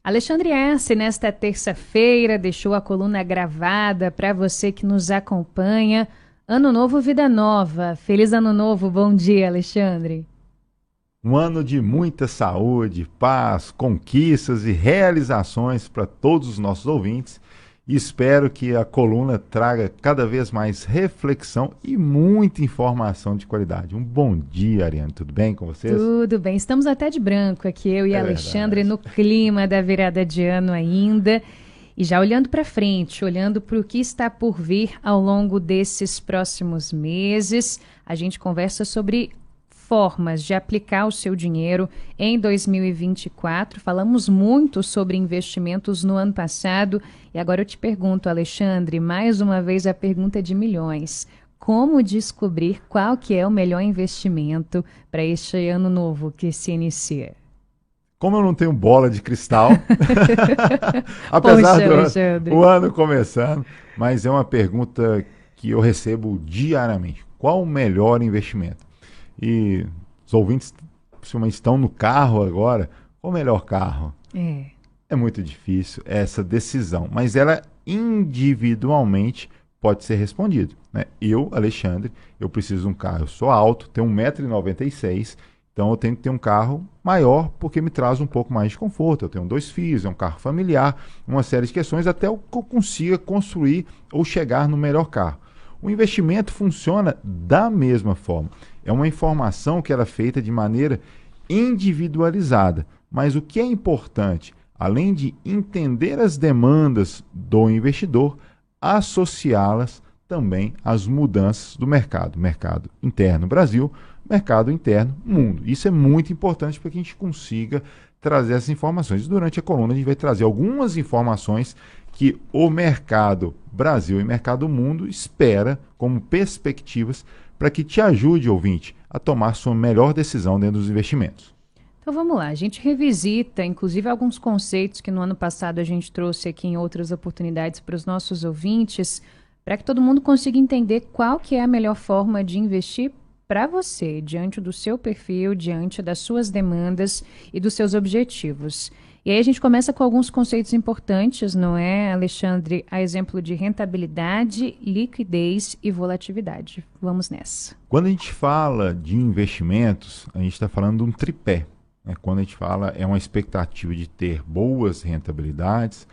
Alexandre Arce, nesta terça-feira, deixou a coluna gravada para você que nos acompanha. Ano novo, vida nova. Feliz ano novo, bom dia, Alexandre. Um ano de muita saúde, paz, conquistas e realizações para todos os nossos ouvintes. E espero que a coluna traga cada vez mais reflexão e muita informação de qualidade. Um bom dia, Ariane. Tudo bem com vocês? Tudo bem. Estamos até de branco aqui, eu e É Alexandre, verdade. no clima da virada de ano ainda. E já olhando para frente, olhando para o que está por vir ao longo desses próximos meses, a gente conversa sobre formas de aplicar o seu dinheiro em 2024. Falamos muito sobre investimentos no ano passado e agora eu te pergunto, Alexandre, mais uma vez a pergunta de milhões. Como descobrir qual que é o melhor investimento para este ano novo que se inicia? Como eu não tenho bola de cristal, apesar Poxa, do Alexandre. o ano começando, mas é uma pergunta que eu recebo diariamente. Qual o melhor investimento? E os ouvintes, principalmente, estão no carro agora. Qual o melhor carro? É. É muito difícil essa decisão, mas ela individualmente pode ser respondida, né? Eu, Alexandre, eu preciso de um carro. Eu sou alto, tenho 1,96 m, então eu tenho que ter um carro maior porque me traz um pouco mais de conforto. Eu tenho 2 filhos, é um carro familiar, uma série de questões até que eu consiga construir ou chegar no melhor carro. O investimento funciona da mesma forma. É uma informação que ela é feita de maneira individualizada. Mas o que é importante, além de entender as demandas do investidor, associá-las também às mudanças do mercado. Mercado interno Brasil, mercado interno mundo. Isso é muito importante para que a gente consiga trazer essas informações. Durante a coluna a gente vai trazer algumas informações que o mercado Brasil e mercado mundo espera como perspectivas para que te ajude, ouvinte, a tomar sua melhor decisão dentro dos investimentos. Então vamos lá, a gente revisita, inclusive, alguns conceitos que no ano passado a gente trouxe aqui em outras oportunidades para os nossos ouvintes, para que todo mundo consiga entender qual que é a melhor forma de investir para você, diante do seu perfil, diante das suas demandas e dos seus objetivos. E aí a gente começa com alguns conceitos importantes, não é, Alexandre? A exemplo de rentabilidade, liquidez e volatilidade. Vamos nessa. Quando a gente fala de investimentos, a gente está falando de um tripé, né? Quando a gente fala, é uma expectativa de ter boas rentabilidades,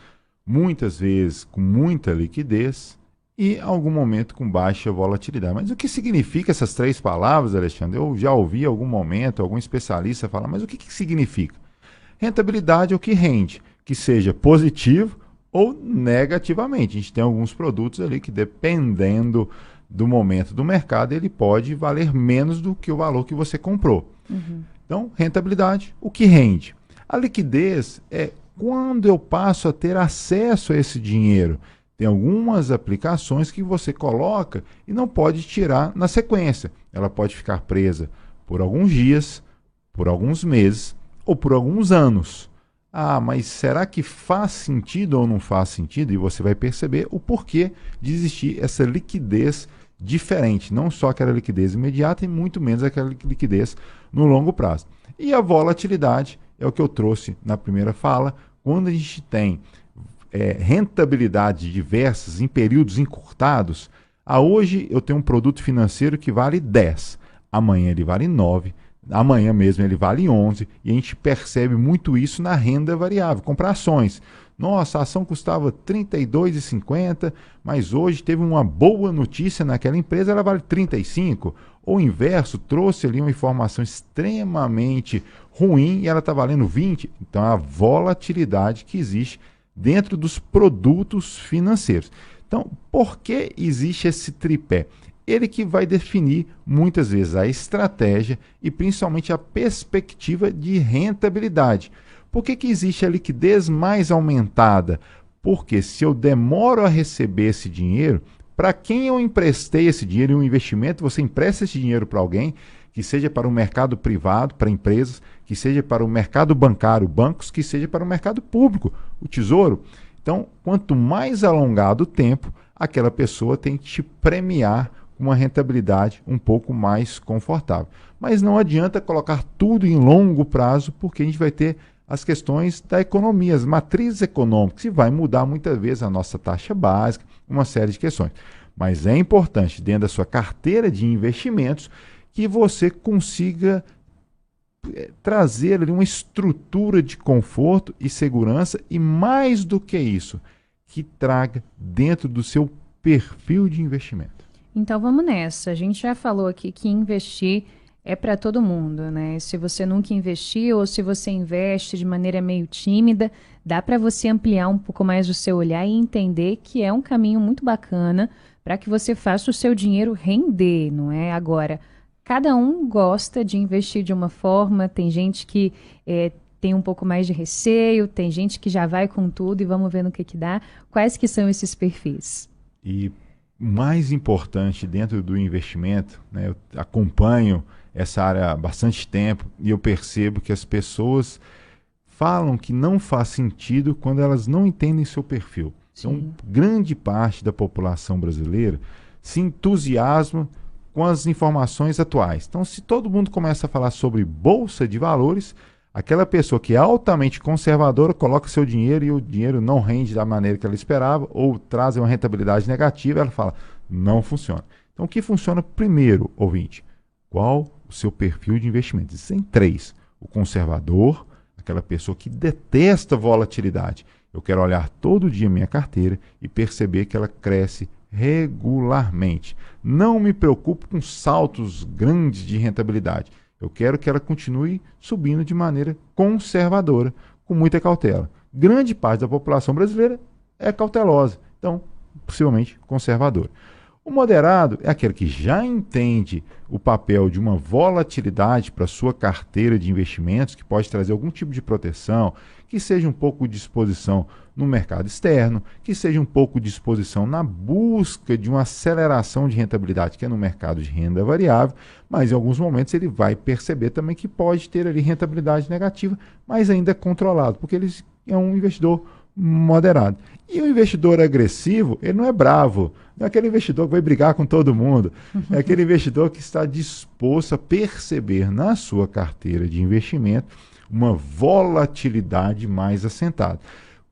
muitas vezes com muita liquidez e, em algum momento, com baixa volatilidade. Mas o que significa essas três palavras, Alexandre? Eu já ouvi em algum momento algum especialista falar, mas o que significa? Rentabilidade é o que rende, que seja positivo ou negativamente. A gente tem alguns produtos ali que, dependendo do momento do mercado, ele pode valer menos do que o valor que você comprou. Então, rentabilidade, o que rende. A liquidez é quando eu passo a ter acesso a esse dinheiro. Tem algumas aplicações que você coloca e não pode tirar na sequência. Ela pode ficar presa por alguns dias, por alguns meses ou por alguns anos. Ah, mas será que faz sentido ou não faz sentido? E você vai perceber o porquê de existir essa liquidez diferente. Não só aquela liquidez imediata e muito menos aquela liquidez no longo prazo. E a volatilidade é o que eu trouxe na primeira fala. Quando a gente tem rentabilidade diversas em períodos encurtados, hoje eu tenho um produto financeiro que vale 10, amanhã ele vale 9, amanhã mesmo ele vale 11, e a gente percebe muito isso na renda variável. Comprar ações. Nossa, a ação custava R$ 32,50, mas hoje teve uma boa notícia naquela empresa, ela vale 35. Ou o inverso, trouxe ali uma informação extremamente ruim e ela está valendo 20. Então, a volatilidade que existe dentro dos produtos financeiros. Então, por que existe esse tripé? Ele que vai definir muitas vezes a estratégia e principalmente a perspectiva de rentabilidade. Por que existe a liquidez mais aumentada? Porque se eu demoro a receber esse dinheiro, para quem eu emprestei esse dinheiro em um investimento, você empresta esse dinheiro para alguém, que seja para o mercado privado, para empresas, que seja para o mercado bancário, bancos, que seja para o mercado público, o Tesouro. Então, quanto mais alongado o tempo, aquela pessoa tem que te premiar com uma rentabilidade um pouco mais confortável. Mas não adianta colocar tudo em longo prazo, porque a gente vai ter as questões da economia, as matrizes econômicas, e vai mudar muitas vezes a nossa taxa básica, uma série de questões. Mas é importante, dentro da sua carteira de investimentos, que você consiga trazer ali uma estrutura de conforto e segurança, e mais do que isso, que traga dentro do seu perfil de investimento. Então vamos nessa. A gente já falou aqui que investir é para todo mundo, né? Se você nunca investiu ou se você investe de maneira meio tímida, dá para você ampliar um pouco mais o seu olhar e entender que é um caminho muito bacana para que você faça o seu dinheiro render, não é? Agora, cada um gosta de investir de uma forma, tem gente que tem um pouco mais de receio, tem gente que já vai com tudo e vamos ver no que dá. Quais que são esses perfis? E o mais importante dentro do investimento, né, eu acompanho essa área há bastante tempo e eu percebo que as pessoas falam que não faz sentido quando elas não entendem seu perfil. Sim. Então, grande parte da população brasileira se entusiasma com as informações atuais. Então, se todo mundo começa a falar sobre bolsa de valores, aquela pessoa que é altamente conservadora coloca seu dinheiro e o dinheiro não rende da maneira que ela esperava ou traz uma rentabilidade negativa, ela fala, não funciona. Então, o que funciona primeiro, ouvinte? Qual o seu perfil de investimento? Existem 3. O conservador, aquela pessoa que detesta volatilidade. Eu quero olhar todo dia minha carteira e perceber que ela cresce regularmente. Não me preocupo com saltos grandes de rentabilidade. Eu quero que ela continue subindo de maneira conservadora, com muita cautela. Grande parte da população brasileira é cautelosa, então, possivelmente conservadora. O moderado é aquele que já entende o papel de uma volatilidade para a sua carteira de investimentos, que pode trazer algum tipo de proteção, que seja um pouco de exposição no mercado externo, que seja um pouco de exposição na busca de uma aceleração de rentabilidade, que é no mercado de renda variável, mas em alguns momentos ele vai perceber também que pode ter ali rentabilidade negativa, mas ainda controlado, porque ele é um investidor moderado. E o investidor agressivo, ele não é bravo, não é aquele investidor que vai brigar com todo mundo, é aquele investidor que está disposto a perceber na sua carteira de investimento uma volatilidade mais assentada.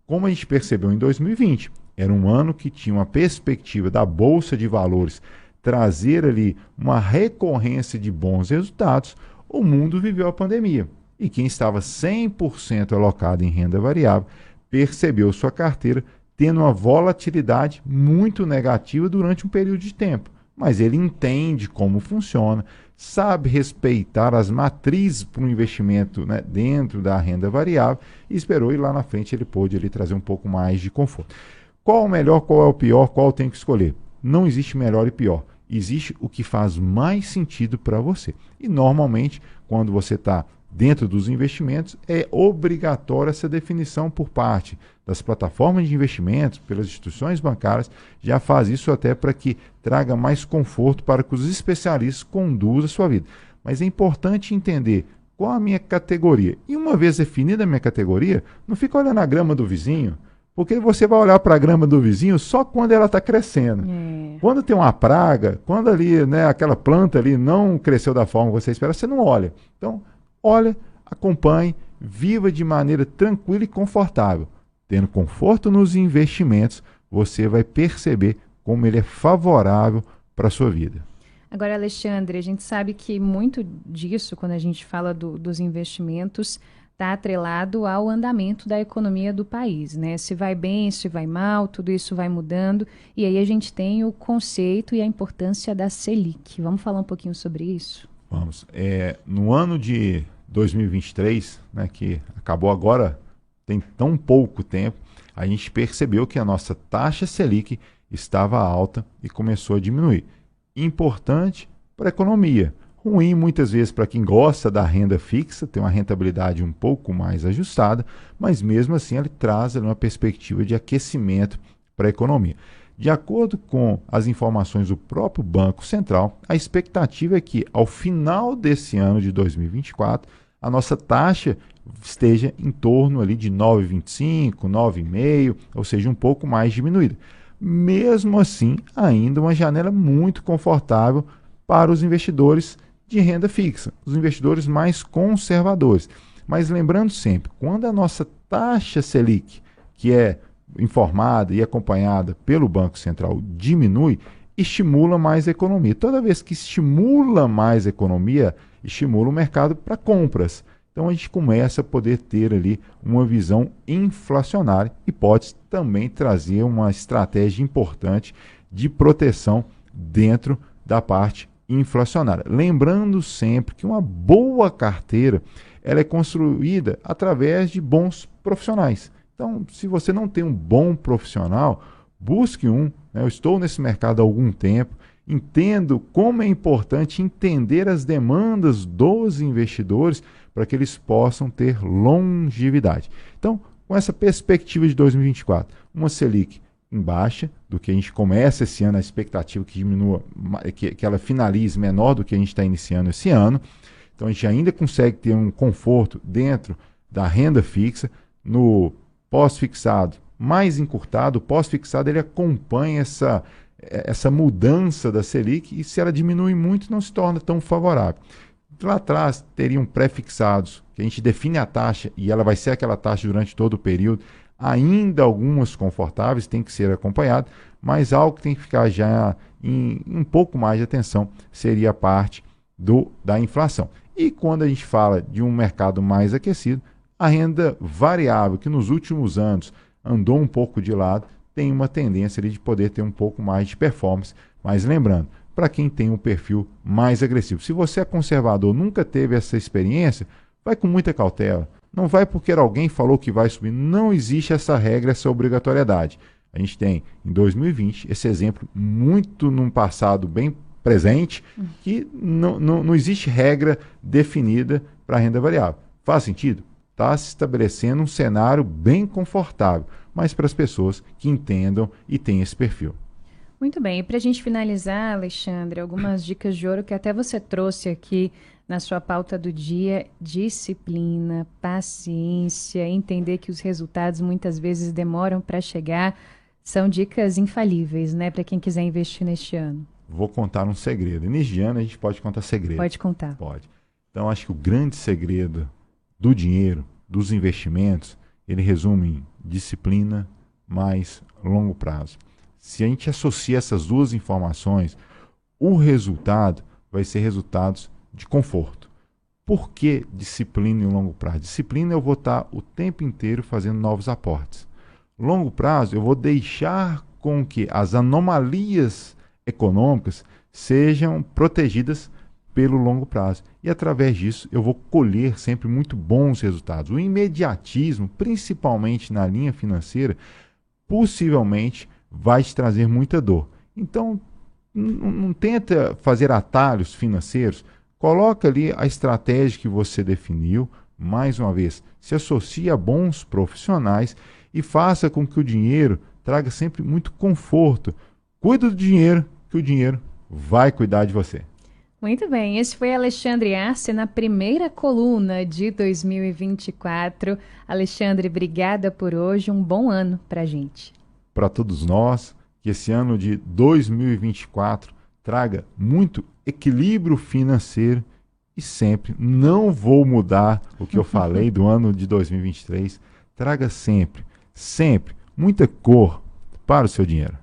Como a gente percebeu em 2020, era um ano que tinha uma perspectiva da Bolsa de Valores trazer ali uma recorrência de bons resultados, o mundo viveu a pandemia. E quem estava 100% alocado em renda variável percebeu sua carteira tendo uma volatilidade muito negativa durante um período de tempo. Mas ele entende como funciona, sabe respeitar as matrizes para o investimento, né, dentro da renda variável e esperou, e lá na frente ele pôde ali trazer um pouco mais de conforto. Qual o melhor, qual é o pior, qual eu tenho que escolher? Não existe melhor e pior. Existe o que faz mais sentido para você. E normalmente, quando você está dentro dos investimentos, é obrigatória essa definição por parte das plataformas de investimentos, pelas instituições bancárias, já faz isso até para que traga mais conforto para que os especialistas conduzam a sua vida. Mas é importante entender qual a minha categoria. E uma vez definida a minha categoria, não fica olhando a grama do vizinho, porque você vai olhar para a grama do vizinho só quando ela está crescendo. Quando tem uma praga, quando ali, né, aquela planta ali não cresceu da forma que você espera, você não olha. Então, olha, acompanhe, viva de maneira tranquila e confortável. Tendo conforto nos investimentos, você vai perceber como ele é favorável para a sua vida. Agora, Alexandre, a gente sabe que muito disso, quando a gente fala dos investimentos, está atrelado ao andamento da economia do país, né? Se vai bem, se vai mal, tudo isso vai mudando. E aí a gente tem o conceito e a importância da Selic. Vamos falar um pouquinho sobre isso? Vamos. No ano de 2023, né, que acabou agora, tem tão pouco tempo, a gente percebeu que a nossa taxa Selic estava alta e começou a diminuir. Importante para a economia. Ruim muitas vezes para quem gosta da renda fixa, tem uma rentabilidade um pouco mais ajustada, mas mesmo assim ele traz uma perspectiva de aquecimento para a economia. De acordo com as informações do próprio Banco Central, a expectativa é que ao final desse ano de 2024, a nossa taxa esteja em torno ali de 9,25, 9,5, ou seja, um pouco mais diminuída. Mesmo assim, ainda uma janela muito confortável para os investidores de renda fixa, os investidores mais conservadores. Mas lembrando sempre, quando a nossa taxa Selic, que é informada e acompanhada pelo Banco Central, diminui, estimula mais a economia. Toda vez que estimula mais a economia, estimula o mercado para compras. Então a gente começa a poder ter ali uma visão inflacionária e pode também trazer uma estratégia importante de proteção dentro da parte inflacionária. Lembrando sempre que uma boa carteira ela é construída através de bons profissionais. Então, se você não tem um bom profissional, busque um. Eu estou nesse mercado há algum tempo, entendo como é importante entender as demandas dos investidores para que eles possam ter longevidade. Então, com essa perspectiva de 2024, uma Selic em baixa, do que a gente começa esse ano, a expectativa que diminua, que ela finalize menor do que a gente está iniciando esse ano. Então, a gente ainda consegue ter um conforto dentro da renda fixa, no pós-fixado mais encurtado. O pós-fixado ele acompanha essa mudança da Selic e se ela diminui muito não se torna tão favorável. Lá atrás teriam pré-fixados, que a gente define a taxa e ela vai ser aquela taxa durante todo o período. Ainda algumas confortáveis, tem que ser acompanhado, mas algo que tem que ficar já em um pouco mais de atenção seria a parte da inflação. E quando a gente fala de um mercado mais aquecido, a renda variável, que nos últimos anos andou um pouco de lado, tem uma tendência ali de poder ter um pouco mais de performance. Mas lembrando, para quem tem um perfil mais agressivo, se você é conservador, nunca teve essa experiência, vai com muita cautela. Não vai porque alguém falou que vai subir. Não existe essa regra, essa obrigatoriedade. A gente tem, em 2020, esse exemplo muito num passado bem presente, que não existe regra definida para a renda variável. Faz sentido? Está se estabelecendo um cenário bem confortável, mas para as pessoas que entendam e têm esse perfil. Muito bem, e para a gente finalizar, Alexandre, algumas dicas de ouro que até você trouxe aqui na sua pauta do dia: disciplina, paciência, entender que os resultados muitas vezes demoram para chegar, são dicas infalíveis, né, para quem quiser investir neste ano. Vou contar um segredo. Neste ano a gente pode contar segredo. Pode contar. Pode. Então acho que o grande segredo do dinheiro, dos investimentos, ele resume em disciplina mais longo prazo. Se a gente associa essas duas informações, o resultado vai ser resultados de conforto. Por que disciplina e longo prazo? Disciplina, eu vou estar o tempo inteiro fazendo novos aportes. Longo prazo, eu vou deixar com que as anomalias econômicas sejam protegidas pelo longo prazo. E através disso eu vou colher sempre muito bons resultados. O imediatismo, principalmente na linha financeira, possivelmente vai te trazer muita dor. Então, não tenta fazer atalhos financeiros. Coloca ali a estratégia que você definiu. Mais uma vez, se associe a bons profissionais e faça com que o dinheiro traga sempre muito conforto. Cuida do dinheiro, que o dinheiro vai cuidar de você. Muito bem, esse foi Alexandre Arce na primeira coluna de 2024. Alexandre, obrigada por hoje, um bom ano para a gente. Para todos nós, que esse ano de 2024 traga muito equilíbrio financeiro e sempre, não vou mudar o que eu falei do ano de 2023, traga sempre, muita cor para o seu dinheiro.